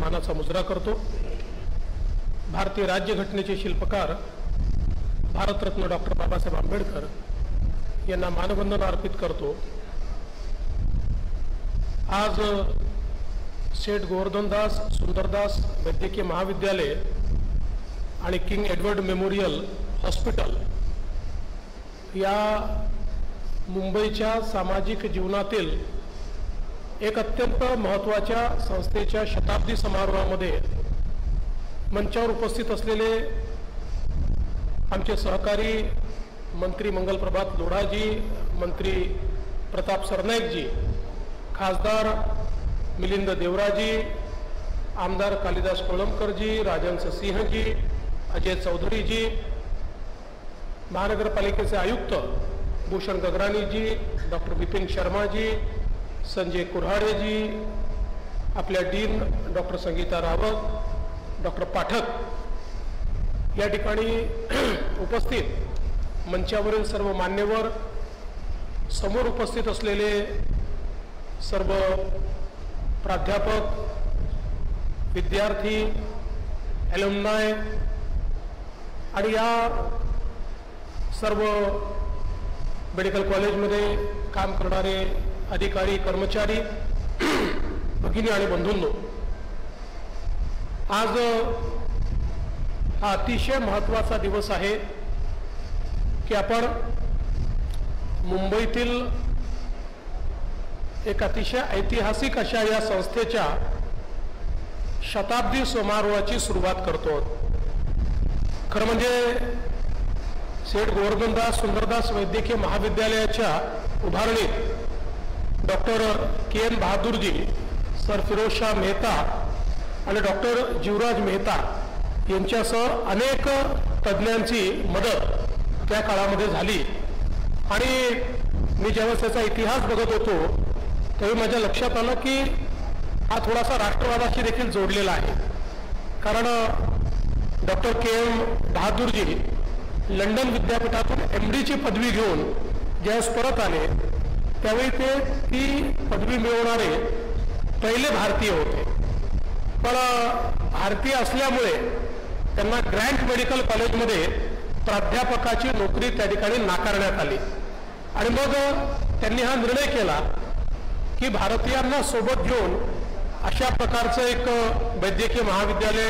मानाचा मुजरा करतो। भारतीय राज्यघटनेचे शिल्पकार भारतरत्न डॉक्टर बाबासाहेब आंबेडकर यांना मानवंदन अर्पित करतो। आज सेठ गोवर्धनदास सुंदरदास वैद्यकीय महाविद्यालय आणि किंग एडवर्ड मेमोरियल हॉस्पिटल या मुंबईच्या सामाजिक जीवनातील एक अत्यंत महत्त्वाच्या संस्थेच्या शताब्दी समारोहामध्ये मंचावर उपस्थित असलेले आमचे सहकारी मंत्री मंगलप्रभात लोढाजी, मंत्री प्रताप सरनाईकजी, खासदार मिलिंद देवराजी, आमदार कालिदास कोळंबकरजी, राजहंस सिंहजी, अजय चौधरीजी, महानगरपालिकेचे आयुक्त भूषण गगरानीजी, डॉक्टर विपिन शर्माजी, संजय कुऱ्हाडेजी, आपल्या dean doctor Sangeeta Rawat, doctor Pathak या ठिकाणी उपस्थित मंचावरील सर्व मान्यवर, समोर उपस्थित असलेले सर्व प्राध्यापक, विद्यार्थी, ॲल्युमनाय आणि या सर्व मेडिकल कॉलेजमध्ये काम करणारे अधिकारी, कर्मचारी, भगिनी आणि बंधूंनो, आज हा अतिशय महत्त्वाचा दिवस आहे की आपण मुंबईतील एक अतिशय ऐतिहासिक अशा या संस्थेच्या शताब्दी समारोहाची सुरुवात करतो। खरं म्हणजे सेठ गोवर्धनदास सुंदरदास वैद्यकीय महाविद्यालयाच्या उभारणीत doctor K N. Bahadurji, sir Firozshah Mehta आणि डॉक्टर जीवराज मेहता यांच्यासह अनेक तज्ज्ञांची मदत त्या काळामध्ये झाली। आणि मी जेव्हा त्याचा इतिहास बघत होतो तेव्हा माझ्या लक्षात आलं की हा थोडासा राष्ट्रवादाशी देखील जोडलेला आहे। कारण डॉक्टर के.एन. बहादुरजी लंडन विद्यापीठातून MD पदवी घेऊन ज्यावेळेस परत आले त्यावेळी ते ती पदवी मिळवणारे पहिले भारतीय होते। पण भारतीय असल्यामुळे त्यांना ग्रँट मेडिकल कॉलेजमध्ये प्राध्यापकाची नोकरी त्या ठिकाणी नाकारण्यात आली आणि मग त्यांनी हा निर्णय केला की भारतीयांना सोबत घेऊन अशा प्रकारचं एक वैद्यकीय महाविद्यालय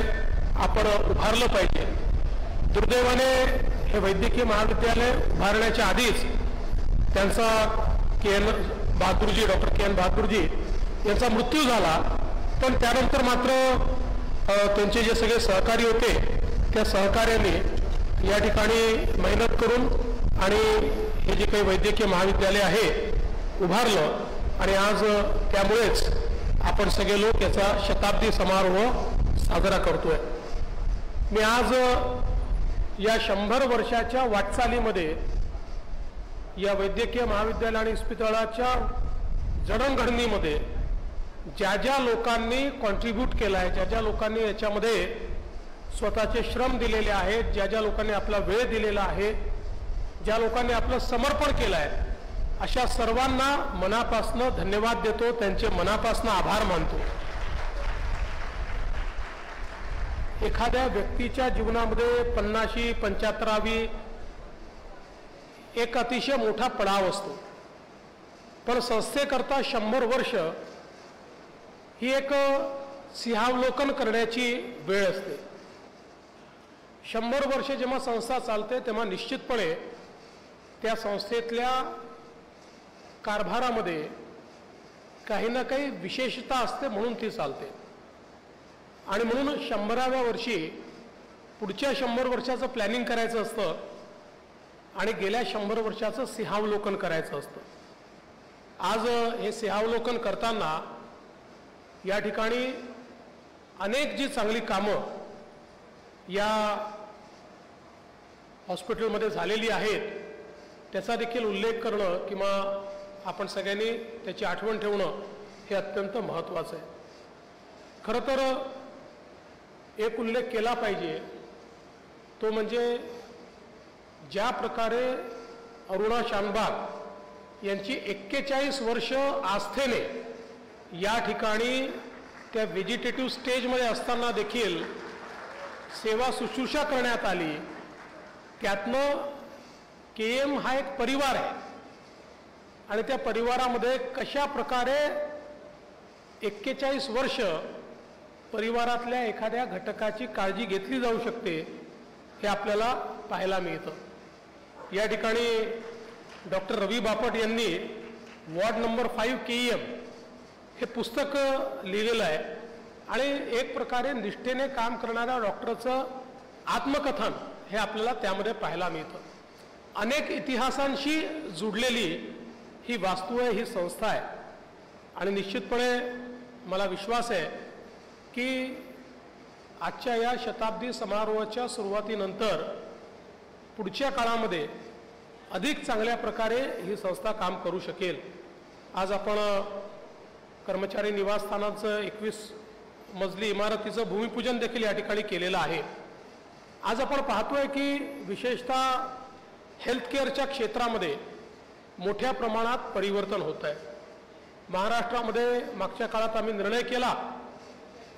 आपण उभारलं पाहिजे। दुर्दैवाने हे वैद्यकीय महाविद्यालय उभारण्याच्या आधीच त्यांचा डॉक्टर के.एन. बहादुरजी यांचा मृत्यू झाला। पण त्यानंतर मात्र त्यांचे जे सगळे सहकारी होते त्या सहकार्याने या ठिकाणी मेहनत करून आणि हे जे काही वैद्यकीय महाविद्यालय आहे उभारलं आणि आज त्यामुळेच आपण सगळे लोक याचा शताब्दी समारोह साजरा करतोय। मी आज या 100 वर्षाच्या वाटचालीमध्ये या वैद्यकीय महाविद्यालय आणि इस्पितळाच्या जडणघडणीमध्ये ज्या ज्या लोकांनी कॉन्ट्रीब्यूट केला आहे, ज्या ज्या लोकांनी याच्यामध्ये स्वतःचे श्रम दिलेले आहेत, ज्या ज्या लोकांनी आपला वेळ दिलेला आहे, ज्या लोकांनी आपलं समर्पण केलं आहे, अशा सर्वांना मनापासून धन्यवाद देतो, त्यांचे मनापासून आभार मानतो। एखाद्या व्यक्तीच्या जीवनामध्ये 50वी 75वी एक अतिशय मोठा पडाव असतो, पण संस्थेकरता 100 वर्ष ही एक सिंहावलोकन करण्याची वेळ असते। 100 वर्ष जेव्हा संस्था चालते तेव्हा निश्चितपणे त्या संस्थेतल्या कारभारामध्ये काही ना काही विशेषता असते म्हणून ती चालते। आणि म्हणून 100व्या वर्षी पुढच्या 100 वर्षाचं प्लॅनिंग करायचं असतं आणि गेल्या 100 वर्षाचं सिंहावलोकन करायचं असतं। आज हे सिंहावलोकन करताना या ठिकाणी अनेक जी चांगली कामं या हॉस्पिटलमध्ये झालेली आहेत त्याचा देखील उल्लेख करणं किंवा आपण सगळ्यांनी त्याची आठवण ठेवणं हे अत्यंत महत्त्वाचं आहे। खरं तर एक उल्लेख केला पाहिजे तो म्हणजे ज्या प्रकारे अरुणा शानबाग यांची 41 वर्ष आस्थेने या ठिकाणी त्या व्हेजिटेटिव्ह स्टेजमध्ये असताना देखील सेवा शुश्रूषा करण्यात आली. त्यातनं KM हा एक परिवार आहे आणि त्या परिवारामध्ये कशा प्रकारे 41 वर्ष परिवारातल्या एखाद्या घटकाची काळजी घेतली जाऊ शकते हे आपल्याला पाहायला मिळतं. या ठिकाणी डॉक्टर रवी बापट यांनी वॉर्ड नंबर 5 KM हे पुस्तक लिहिलेलं आहे आणि एक प्रकारे निष्ठेने काम करणाऱ्या डॉक्टरचं आत्मकथन हे आपल्याला त्यामध्ये पाहायला मिळतं. अनेक इतिहासांशी जुडलेली ही वास्तू आहे, ही संस्था आहे आणि निश्चितपणे मला विश्वास आहे की आजच्या या शताब्दी समारोहाच्या सुरुवातीनंतर पुढच्या काळामध्ये अधिक चांगल्या प्रकारे ही संस्था काम करू शकेल. आज आपण कर्मचारी निवासस्थानाचं 21 मजली इमारतीचं भूमिपूजन देखील या ठिकाणी केलेलं आहे. आज आपण पाहतोय की विशेषतः हेल्थकेअरच्या क्षेत्रामध्ये मोठ्या प्रमाणात परिवर्तन होत आहे. महाराष्ट्रामध्ये मागच्या काळात आम्ही निर्णय केला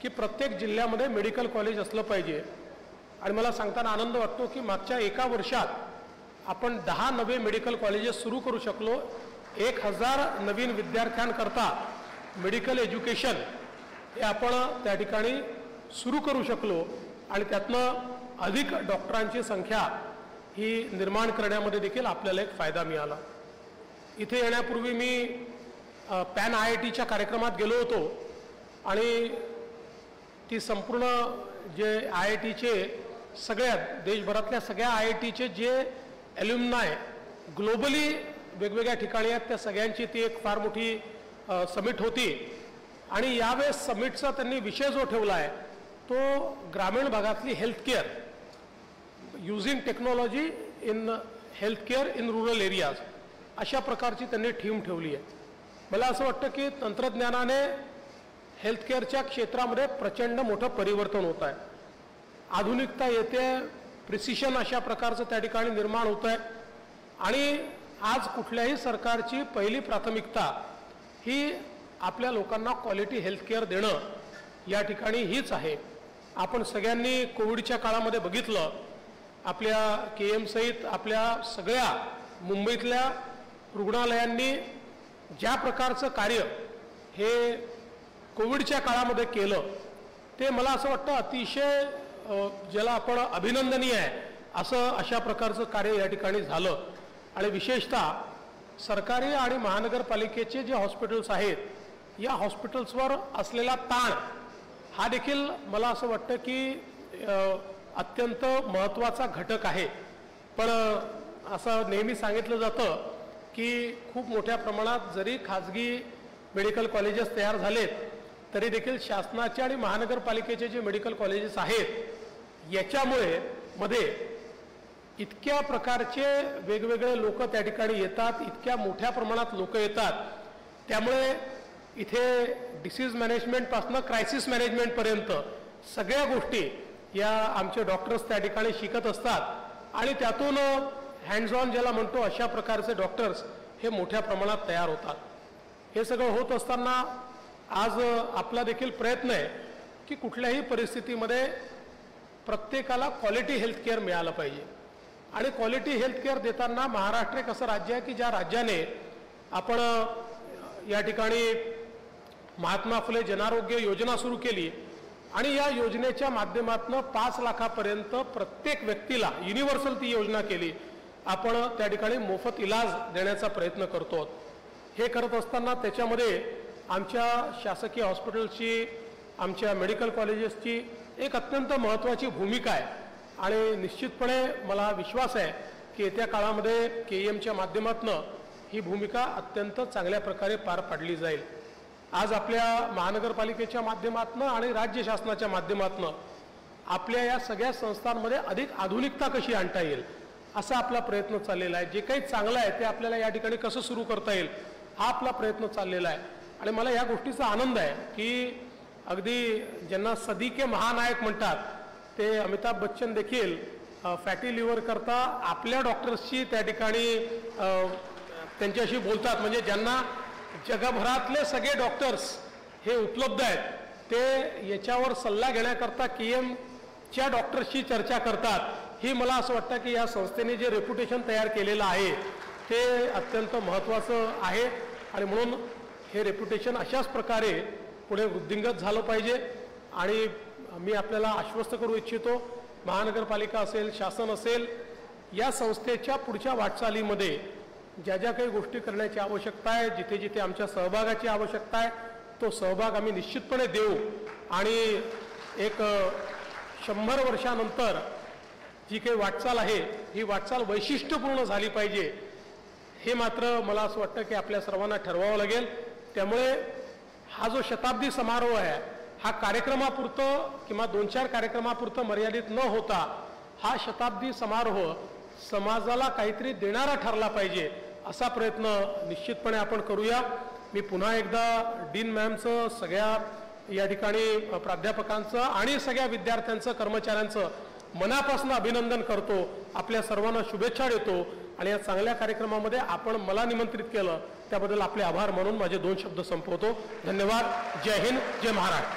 की प्रत्येक जिल्ह्यामध्ये मेडिकल कॉलेज असलं पाहिजे आणि मला सांगताना आनंद वाटतो की मागच्या एका वर्षात आपण 10 नवे मेडिकल कॉलेजेस सुरू करू शकलो. 1000 नवीन विद्यार्थ्यांकरता मेडिकल एज्युकेशन हे आपण त्या ठिकाणी सुरू करू शकलो आणि त्यातनं अधिक डॉक्टरांची संख्या ही निर्माण करण्यामध्ये देखील आपल्याला एक फायदा मिळाला. इथे येण्यापूर्वी मी पॅन IITच्या कार्यक्रमात गेलो होतो आणि ती संपूर्ण जे IITचे सगळ्या देशभरातल्या सगळ्या IITचे जे ॲल्युमनाय ग्लोबली वेगवेगळ्या ठिकाणी आहेत त्या सगळ्यांची ती एक फार मोठी समिट होती आणि यावेळेस समिटचा त्यांनी विषय जो ठेवला आहे तो ग्रामीण भागातली healthcare using technology in healthcare in rural areas अशा प्रकारची त्यांनी थीम ठेवली आहे. मला असं वाटतं की तंत्रज्ञानाने हेल्थकेअरच्या क्षेत्रामध्ये प्रचंड मोठं परिवर्तन होत आहे. आधुनिकता येते, प्रिसिशन अशा प्रकारचं त्या ठिकाणी निर्माण होत आहे आणि आज कुठल्याही सरकारची पहिली प्राथमिकता ही आपल्या लोकांना क्वालिटी हेल्थकेअर देणं या ठिकाणी हीच आहे. आपण सगळ्यांनी कोविडच्या काळामध्ये बघितलं आपल्या KM सहित आपल्या सगळ्या मुंबईतल्या रुग्णालयांनी ज्या प्रकारचं कार्य हे कोविडच्या काळामध्ये केलं ते मला असं वाटतं अतिशय ज्याला आपण अभिनंदनीय आहे असं अशा प्रकारचं कार्य या ठिकाणी झालं. आणि विशेषतः सरकारी आणि महानगरपालिकेचे जे हॉस्पिटल्स आहेत या हॉस्पिटल्सवर असलेला ताण हा देखील मला असं वाटतं की अत्यंत महत्त्वाचा घटक आहे. पण असं नेहमी सांगितलं जातं की खूप मोठ्या प्रमाणात जरी खाजगी मेडिकल कॉलेजेस तयार झालेत तरी देखील शासनाचे आणि महानगरपालिकेचे जे मेडिकल कॉलेजेस आहेत याच्यामुळे मध्ये इतक्या प्रकारचे वेगवेगळे लोक त्या ठिकाणी येतात, इतक्या मोठ्या प्रमाणात लोक येतात, त्यामुळे इथे डिसीज मॅनेजमेंटपासून क्रायसिस मॅनेजमेंटपर्यंत सगळ्या गोष्टी या आमचे डॉक्टर्स त्या ठिकाणी शिकत असतात आणि त्यातून हँड्स ऑन ज्याला म्हणतो अशा प्रकारचे डॉक्टर्स हे मोठ्या प्रमाणात तयार होतात. हे सगळं होत असताना आज आपला देखील प्रयत्न आहे की कुठल्याही परिस्थितीमध्ये प्रत्येकाला क्वालिटी हेल्थकेअर मिळालं पाहिजे आणि क्वालिटी हेल्थकेअर देताना महाराष्ट्र एक असं राज्य आहे की ज्या राज्याने आपण या ठिकाणी महात्मा फुले जनआरोग्य योजना सुरू केली आणि या योजनेच्या माध्यमातून 5 लाखापर्यंत प्रत्येक व्यक्तीला युनिव्हर्सल ती योजना केली. आपण त्या ठिकाणी मोफत इलाज देण्याचा प्रयत्न करतो. हे करत असताना त्याच्यामध्ये आमच्या शासकीय हॉस्पिटल्सची आमच्या मेडिकल कॉलेजेसची एक अत्यंत महत्त्वाची भूमिका आहे आणि निश्चितपणे मला विश्वास आहे की येत्या काळामध्ये KMच्या माध्यमातून ही भूमिका अत्यंत चांगल्या प्रकारे पार पाडली जाईल. आज आपल्या महानगरपालिकेच्या माध्यमातून आणि राज्य शासनाच्या माध्यमातून आपल्या या सगळ्या संस्थांमध्ये अधिक आधुनिकता कशी आणता येईल असा आपला प्रयत्न चाललेला आहे. जे काही चांगलं आहे ते आपल्याला या ठिकाणी कसं सुरू करता येईल हा आपला प्रयत्न चाललेला आहे आणि मला या गोष्टीचा आनंद आहे की अगदी ज्यांना सदी के महानायक म्हणतात ते अमिताभ बच्चन देखील फॅटी लिव्हर करता आपल्या डॉक्टर्सची त्या ठिकाणी त्यांच्याशी बोलतात. म्हणजे ज्यांना जगभरातले सगळे डॉक्टर्स हे उपलब्ध आहेत ते याच्यावर सल्ला घेण्याकरता KMच्या डॉक्टर्सशी चर्चा करतात. ही मला असं वाटतं की या संस्थेने जे रेप्युटेशन तयार केलेलं आहे ते अत्यंत महत्त्वाचं आहे आणि म्हणून हे रेप्युटेशन अशाच प्रकारे पुढे वृद्धिंगत झालं पाहिजे. आणि मी आपल्याला आश्वस्त करू इच्छितो, महानगरपालिका असेल, शासन असेल, या संस्थेच्या पुढच्या वाटचालीमध्ये ज्या ज्या काही गोष्टी करण्याची आवश्यकता आहे, जिथे जिथे आमच्या सहभागाची आवश्यकता आहे, तो सहभाग आम्ही निश्चितपणे देऊ. आणि एक 100 वर्षानंतर जी काही वाटचाल आहे ही वाटचाल वैशिष्ट्यपूर्ण झाली पाहिजे, हे मात्र मला असं वाटतं की आपल्या सर्वांना ठरवावं लागेल. त्यामुळे हा जो शताब्दी समारोह आहे हा कार्यक्रमापुरतं किंवा 2-4 कार्यक्रमापुरतं मर्यादित न होता हा शताब्दी समारोह समाजाला काहीतरी देणारा ठरला पाहिजे, असा प्रयत्न निश्चितपणे आपण करूया. मी पुन्हा एकदा डीन मॅमचं, सगळ्या या ठिकाणी प्राध्यापकांचं आणि सगळ्या विद्यार्थ्यांचं, कर्मचाऱ्यांचं मनापासून अभिनंदन करतो. आपल्या सर्वांना शुभेच्छा देतो आणि या चांगल्या कार्यक्रमामध्ये आपण मला निमंत्रित केलं त्याबद्दल आपले आभार मानून माझे 2 शब्द संपवतो. धन्यवाद. जय हिंद, जय महाराष्ट्र.